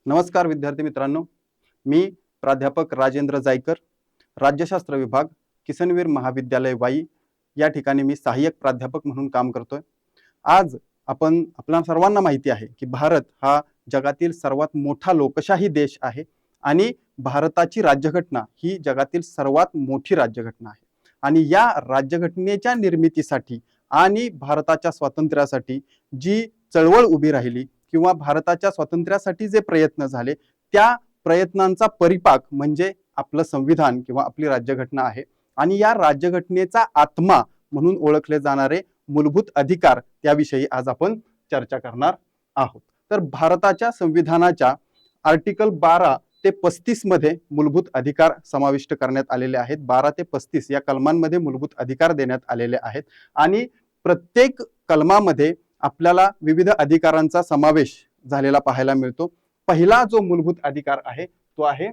नमस्कार विद्यार्थी मित्रांनो, मी प्राध्यापक राजेंद्र जायकर, राज्यशास्त्र विभाग, किसनवीर महाविद्यालय वाई या ठिकाणी मी सहाय्यक प्राध्यापक म्हणून काम करतोय। आज आपल्या सर्वांना माहिती आहे की भारत हा जगातील सर्वात मोठा लोकशाही देश आहे आणि भारताची राज्यघटना ही जगातील सर्वात मोठी राज्यघटना आहे आणि या राज्यघटनेच्या निर्मितीसाठी आणि भारताच्या स्वातंत्र्यासाठी जी चळवळ उभी राहिली किंवा भारताच्या स्वातंत्र्यासाठी जे प्रयत्न झाले त्या प्रयत्नांचा परिपाक म्हणजे आपलं संविधान किंवा आपली राज्यघटना आहे आणि या राज्यघटनेचा आत्मा म्हणून ओळखले जाणारे मूलभूत अधिकार त्याविषयी आज आपण चर्चा करणार आहोत। तर भारताच्या संविधानाच्या आर्टिकल 12 ते 35 मध्ये मूलभूत अधिकार समाविष्ट करण्यात आलेले आहेत। 12 ते 35 या कलमांमध्ये मूलभूत अधिकार देण्यात आलेले आहेत आणि प्रत्येक कलमामध्ये आपल्याला विविध अधिकारांचा समावेश झालेला पाहायला मिळतो। पहिला जो मूलभूत अधिकार आहे तो आहे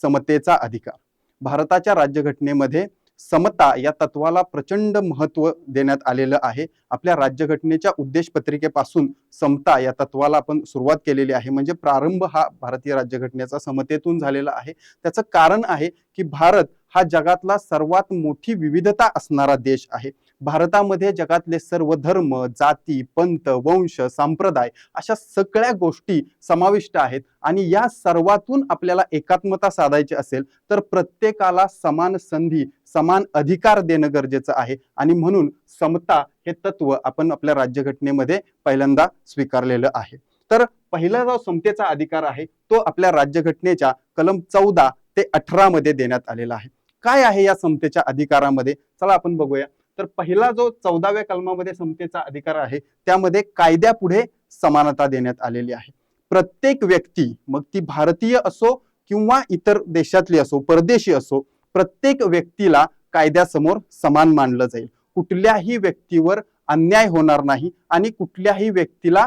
समतेचा अधिकार। भारताच्या राज्यघटनेमध्ये समता या तत्वाला प्रचंड महत्त्व देण्यात आलेलं आहे। आपल्या राज्यघटनेच्या उद्देशपत्रिकेपासून समता या तत्वाला आपण सुरुवात केलेली आहे, म्हणजे प्रारंभ हा भारतीय राज्यघटनेचा समतेतून झालेला आहे। त्याचं कारण आहे की भारत हा जगातला सर्वात मोठी विविधता असणारा देश आहे। भारतामध्ये जगातले सर्व धर्म, जाती, पंथ, वंश, संप्रदाय अशा सगळ्या गोष्टी समाविष्ट आहेत आणि या सर्वातून आपल्याला एकात्मता साधायची असेल तर प्रत्येकाला समान संधी, समान अधिकार देणं गरजेचं आहे आणि म्हणून समता हे तत्व आपण आपल्या राज्यघटनेमध्ये पहिल्यांदा स्वीकारलेलं आहे। तर पहिला जो समतेचा अधिकार आहे तो आपल्या राज्यघटनेच्या कलम 14 ते 18 मध्ये देण्यात आलेला आहे। काय आहे या समतेच्या अधिकारामध्ये, चला आपण बघूया। तर पहिला जो 14व्या कलमामध्ये समतेचा अधिकार आहे त्यामध्ये कायद्यापुढे समानता देण्यात आलेली आहे। प्रत्येक व्यक्ती, मग ती भारतीय असो किंवा इतर देशातली असो, परदेशी असो, प्रत्येक व्यक्तीला कायद्यासमोर समान मानलं जाईल। कुठल्याही व्यक्तीवर अन्याय होणार नाही आणि कुठल्याही व्यक्तीला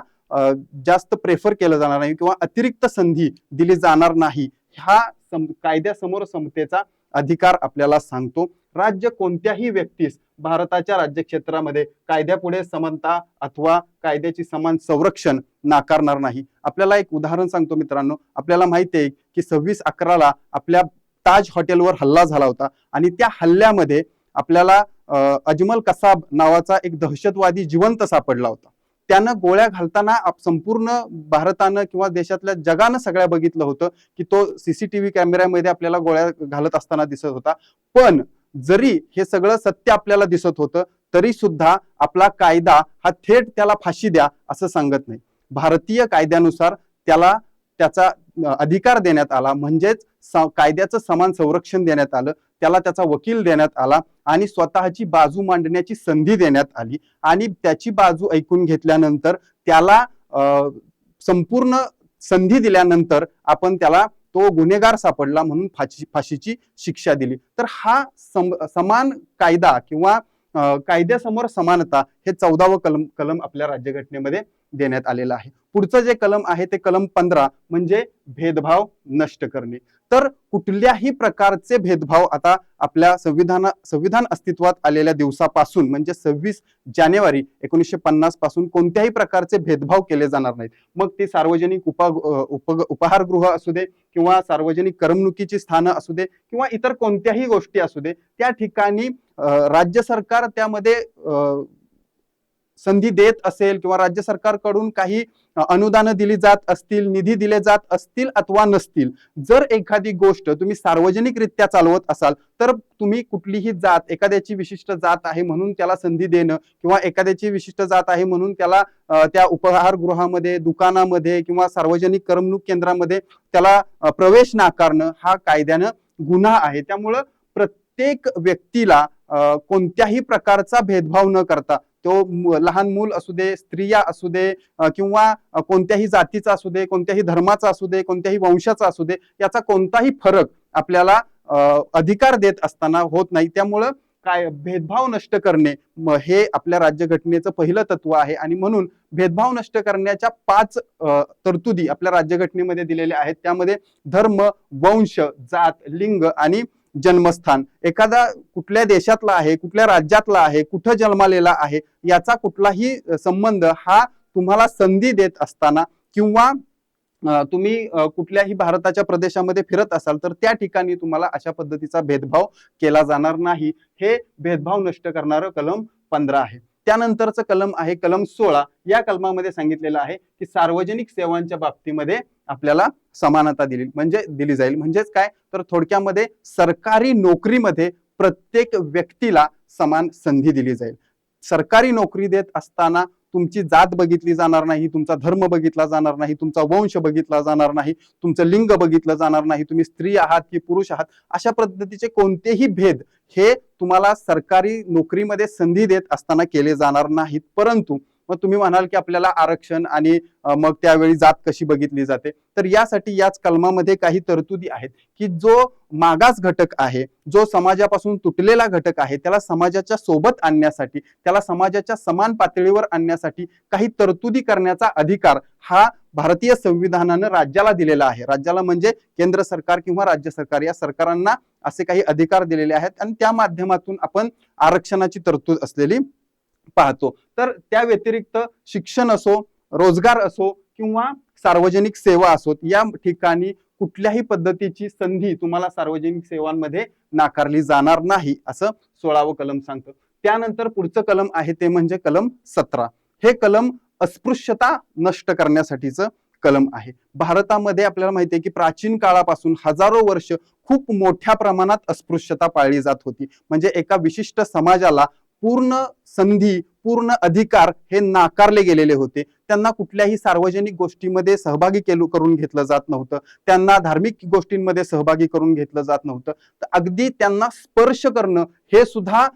जास्त प्रेफर केलं जाणार नाही किंवा अतिरिक्त संधी दिली जाणार नाही। हा कायद्यासमोर समतेचा अधिकार आपल्याला सांगतो। राज्य कोणत्याही व्यक्तीस भारताच्या राज्यक्षेत्रामध्ये कायद्यापुढे समानता अथवा कायद्याची समान संरक्षण नाकारणार नाही। आपल्याला एक उदाहरण सांगतो मित्रांनो, आपल्याला माहिती आहे की 26/11 आपल्या ताज हॉटेलवर हल्ला झाला होता आणि त्या हल्ल्यामध्ये आपल्याला अजमल कसाब नावाचा एक दहशतवादी जिवंत सापडला होता। त्यानं गोळ्या घालताना संपूर्ण भारतानं किंवा देशातल्या जगानं सगळ्या बघितलं होतं की तो सीसीटीव्ही कॅमेऱ्यामध्ये आपल्याला गोळ्या घालत असताना दिसत होता। पण जरी हे सगळं सत्य आपल्याला दिसत होतं तरी सुद्धा आपला कायदा हा थेट त्याला फाशी द्या असं सांगत नाही। भारतीय कायद्यानुसार त्याला त्याचा अधिकार देण्यात आला, म्हणजेच कायद्याचं समान संरक्षण देण्यात आलं, त्याला त्याचा वकील देण्यात आला आणि स्वतःची बाजू मांडण्याची संधी देण्यात आली आणि त्याची बाजू ऐकून घेतल्यानंतर त्याला संपूर्ण संधी दिल्यानंतर आपण त्याला तो गुन्हेगार सापडला म्हणून फाशीची शिक्षा दिली। तर हा समान कायदा किंवा कायद्यासमोर समानता हे 14वं कलम आपल्या राज्यघटनेमध्ये देण्यात आलेलं आहे। पुढचं जे कलम आहे ते कलम 15 म्हणजे भेदभाव नष्ट करणे। तर कुठल्याही प्रकारचे भेदभाव आता आपल्या संविधान अस्तित्वात आलेल्या दिवसापासून म्हणजे 26 जानेवारी 1950 पासून कोणत्याही प्रकारचे भेदभाव केले जाणार नाहीत। मग ते सार्वजनिक उपहारगृह असू दे किंवा सार्वजनिक करमणुकीची स्थानं असू दे किंवा इतर कोणत्याही गोष्टी असू दे, त्या ठिकाणी राज्य सरकार त्यामध्ये संधी देत असेल किंवा राज्य सरकारकडून काही अनुदान दिली जात असतील, निधी दिले जात असतील अथवा नसतील, जर एखादी गोष्ट तुम्ही सार्वजनिकरित्या चालवत असाल तर तुम्ही कुठलीही जात, एखाद्याची विशिष्ट जात आहे म्हणून त्याला संधी देणं किंवा एखाद्याची विशिष्ट जात आहे म्हणून त्याला त्या उपहारगृहामध्ये, दुकानामध्ये किंवा सार्वजनिक करमणूक केंद्रामध्ये त्याला प्रवेश नाकारणं हा कायद्यानं गुन्हा आहे। त्यामुळं प्रत्येक व्यक्तीला कोणत्याही प्रकारचा भेदभाव न करता, तो लहान मूल असू दे, स्त्रिया असू दे किंवा कोणत्याही जातीचा असू दे, कोणत्याही धर्माचा असू दे, कोणत्याही वंशाचा असू दे, याचा कोणताही फरक आपल्याला अधिकार देत असताना होत नाही। त्यामुळं काय भेदभाव नष्ट करणे हे आपल्या राज्यघटनेचं पहिलं तत्व आहे आणि म्हणून भेदभाव नष्ट करण्याच्या 5 तरतुदी आपल्या राज्यघटनेमध्ये दिलेल्या आहेत। त्यामध्ये धर्म, वंश, जात, लिंग आणि जन्मस्थान, एखादा कुठल्या देशातला आहे, कुठल्या राज्यातला आहे, कुठं जन्मालेला आहे याचा कुठलाही संबंध हा तुम्हाला संधी देत असताना किंवा तुम्ही कुठल्याही भारताच्या प्रदेशामध्ये फिरत असाल तर त्या ठिकाणी तुम्हाला अशा पद्धतीचा भेदभाव केला जाणार नाही. हे भेदभाव नष्ट करणारं कलम 15 आहे. त्यानंतरचं कलम आहे कलम 16. या कलमामध्ये सांगितलेलं आहे की सार्वजनिक सेवांच्या बाबतीमध्ये आपल्याला समानता दिली जाईल. म्हणजेच काय, तर थोडक्यामध्ये सरकारी नोकरीमध्ये प्रत्येक व्यक्तीला समान संधी दिली जाईल. सरकारी नोकरी देत असताना तुमची जात बघितली जाणार नाही, तुमचा धर्म बघितला जाणार नाही, तुमचा वंश बघितला जाणार नाही, तुमचं लिंग बघितलं जाणार नाही, तुम्ही स्त्री आहात की पुरुष आहात, अशा पद्धतीचे कोणतेही भेद हे तुम्हाला सरकारी नोकरीमध्ये संधी देत असताना केले जाणार नाहीत. परंतु मग तुम्ही म्हणाल की आपल्याला आरक्षण आणि मग त्यावेळी जात कशी बघितली जाते, तर यासाठी याच कलमामध्ये काही तरतुदी आहेत की जो मागास घटक आहे, जो समाजापासून तुटलेला घटक आहे, त्याला समाजाच्या सोबत आणण्यासाठी, त्याला समाजाच्या समान पातळीवर आणण्यासाठी काही तरतुदी करण्याचा अधिकार हा भारतीय संविधानानं राज्याला दिलेला आहे. राज्याला म्हणजे केंद्र सरकार किंवा राज्य सरकार, या सरकारांना असे काही अधिकार दिलेले आहेत आणि त्या माध्यमातून आपण आरक्षणाची तरतूद असलेली पाहतो. तर त्या व्यतिरिक्त शिक्षण असो, रोजगार असो किंवा सार्वजनिक सेवा असोत, या ठिकाणी कुठल्याही पद्धतीची संधी तुम्हाला सार्वजनिक सेवांमध्ये नाकारली जाणार नाही, असं 16वं कलम सांगतं. त्यानंतर पुढचं कलम आहे ते म्हणजे कलम 17. हे कलम अस्पृश्यता नष्ट करण्यासाठीचं कलम आहे. भारतामध्ये आपल्याला माहिती आहे की प्राचीन काळापासून हजारो वर्ष खूप मोठ्या प्रमाणात अस्पृश्यता पाळली जात होती. म्हणजे एका विशिष्ट समाजाला पूर्ण संधी, पूर्ण अधिकार हे नाकारले गेलेले होते. त्यांना कुठल्याही सार्वजनिक गोष्टीमध्ये सहभागी करून घेतलं जात नव्हतं, त्यांना धार्मिक गोष्टींमध्ये सहभागी करून घेतलं जात नव्हतं, तर अगदी त्यांना स्पर्श करणं हे सुद्धा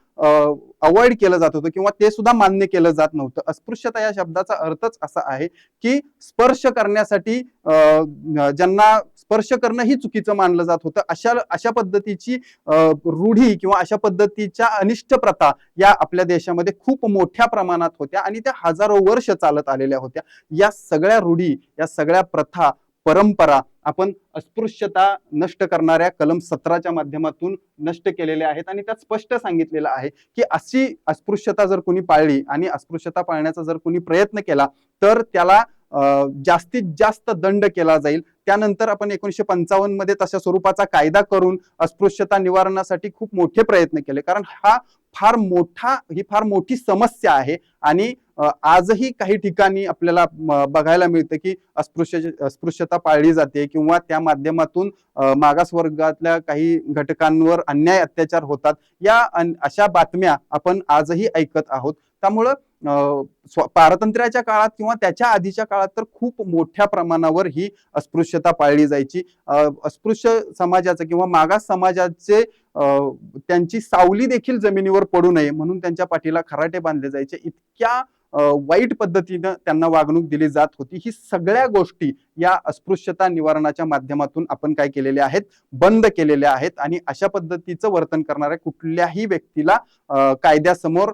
अवॉइड केलं जात होतं किंवा ते सुद्धा मान्य केलं जात नव्हतं. अस्पृश्यता या शब्दाचा अर्थच असा आहे की स्पर्श करण्यासाठी ज्यांना स्पर्श करणं ही चुकीचं मानलं जात होतं. अशा पद्धतीची रूढी किंवा अशा पद्धतीच्या अनिष्ट प्रथा या आपल्या देशामध्ये खूप मोठ्या प्रमाणात होत्या आणि त्या हजारो वर्ष चालत आलेल्या होत्या. या सगळ्या रूढी, या सगळ्या प्रथा, परंपरा आपण अस्पृश्यता नष्ट करणाऱ्या कलम 17च्या माध्यमातून नष्ट केलेल्या आहेत आणि त्यात स्पष्ट सांगितलेलं आहे की अशी अस्पृश्यता जर कोणी पाळली आणि अस्पृश्यता पाळण्याचा जर कोणी प्रयत्न केला तर त्याला जास्तीत जास्त दंड केला जाईल. त्यानंतर आपण 1955 मध्ये तशा स्वरूपाचा कायदा करून अस्पृश्यता निवारणासाठी खूप मोठे प्रयत्न केले, कारण ही फार मोठी समस्या आहे आणि आजही काही ठिकाणी आपल्याला बघायला मिळतं की अस्पृश्यता पाळली जाते किंवा त्या माध्यमातून मागासवर्गातल्या काही घटकांवर अन्याय अत्याचार होतात. या अशा बातम्या आपण आजही ऐकत आहोत. त्यामुळं पारतंत्र्याच्या काळात किंवा त्याच्या आधीच्या काळात तर खूप मोठ्या प्रमाणावर ही अस्पृश्यता पाळली जायची. अस्पृश्य समाजाचं किंवा मागास समाजाचे त्यांची सावली देखील जमिनीवर पडू नये म्हणून त्यांच्या पाठीला खराटे बांधले जायचे. इतक्या वाईट पद्धतीनं त्यांना वागणूक दिली जात होती. ही सगळ्या गोष्टी या अस्पृश्यता निवारणाच्या माध्यमातून आपण काय केलेल्या आहेत, बंद केलेल्या आहेत आणि अशा पद्धतीचं वर्तन करणाऱ्या कुठल्याही व्यक्तीला कायद्यासमोर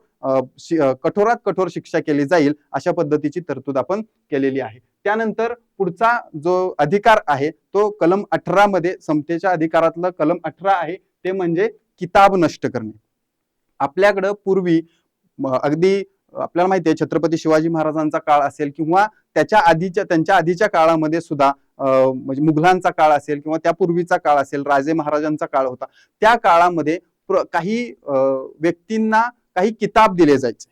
कठोरात कठोर शिक्षा केली जाईल अशा पद्धतीची तरतूद आपण केलेली आहे. त्यानंतर पुढचा जो अधिकार आहे तो कलम 18 मध्ये, समतेच्या अधिकारातलं कलम 18 आहे ते म्हणजे किताब नष्ट करणे. आपल्याकडं पूर्वी अगदी आपल्याला माहिती आहे छत्रपती शिवाजी महाराजांचा काळ असेल किंवा त्यांच्या आधीच्या काळामध्ये सुद्धा म्हणजे मुघलांचा काळ असेल किंवा त्यापूर्वीचा काळ असेल, राजे महाराजांचा काळ होता, त्या काळामध्ये काही व्यक्तींना काही किताब दिले जायचे.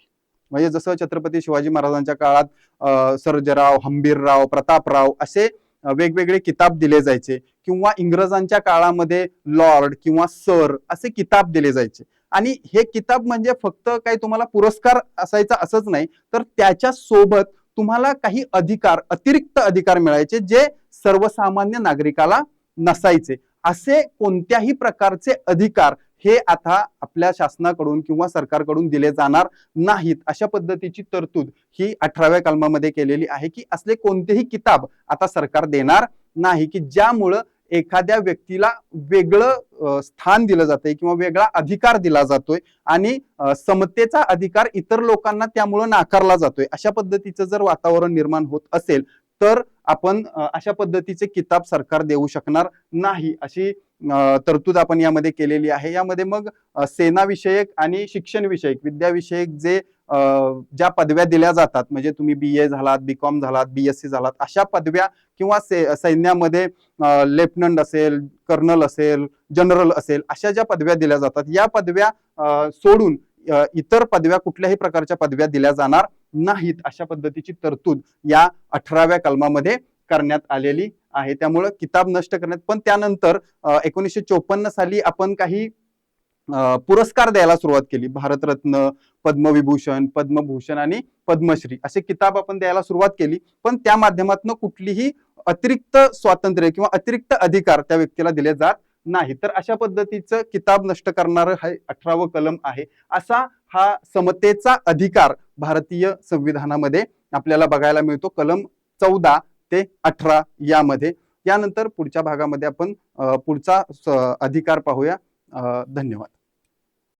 म्हणजे जसं छत्रपती शिवाजी महाराजांच्या काळात सर्जेराव, हंबीरराव, प्रतापराव असे वेगवेगळे किताब दिले जायचे किंवा इंग्रजांच्या काळामध्ये लॉर्ड किंवा सर असे किताब दिले जायचे. आणि हे किताब म्हणजे फक्त काही तुम्हाला पुरस्कार असायचा असंच नाही, तर त्याच्या सोबत तुम्हाला काही अधिकार, अतिरिक्त अधिकार मिळायचे जे सर्वसामान्य नागरिकाला नसायचे. असे कोणत्याही प्रकारचे अधिकार हे आता आपल्या शासनाकडून किंवा सरकारकडून दिले जाणार नाहीत. अशा पद्धतीची तरतूद ही 18व्या कलमामध्ये केलेली आहे की असले कोणतेही किताब आता सरकार देणार नाही की ज्यामुळं एखाद्या व्यक्तीला वेगळं स्थान दिलं जातंय किंवा वेगळा अधिकार दिला जातोय आणि समतेचा अधिकार इतर लोकांना त्यामुळं नाकारला जातोय. अशा पद्धतीचं जर वातावरण निर्माण होत असेल तर आपण अशा पद्धतीचे किताब सरकार देऊ शकणार नाही, अशी तरतूद आपण यामध्ये केलेली आहे. यामध्ये मग सेना विषयक आणि शिक्षण विषयक, विद्याविषयक जे ज्या पदव्या दिल्या जातात, म्हणजे तुम्ही BA झालात, BCom झालात, BSc झालात, अशा पदव्या किंवा सैन्यामध्ये लेफ्टनंट असेल, कर्नल असेल, जनरल असेल, अशा ज्या पदव्या दिल्या जातात, या पदव्या सोडून इतर पदव्या, कुठल्याही प्रकारच्या पदव्या दिल्या जाणार नाहीत, अशा पद्धतीची तरतूद या 18व्या कलमामध्ये करण्यात आलेली आहे. त्यामुळे किताब नष्ट करण्यात, पण त्यानंतर 1954 साली आपण काही पुरस्कार द्यायला सुरुवात केली. भारतरत्न, पद्मविभूषण, पद्मभूषण आणि पद्मश्री असे किताब आपण द्यायला सुरुवात केली. पण त्या माध्यमातून कुठलीही अतिरिक्त स्वातंत्र्य किंवा अतिरिक्त अधिकार त्या व्यक्तीला दिले जात नाही. तर अशा पद्धतीचं किताब नष्ट करणारं हे 18वं कलम आहे. असा हा समतेचा अधिकार भारतीय संविधानामध्ये आपल्याला बघायला मिळतो, कलम 14 ते 18 यामध्ये. यानंतर पुढच्या भागामध्ये आपण पुढचा अधिकार पाहूया. धन्यवाद.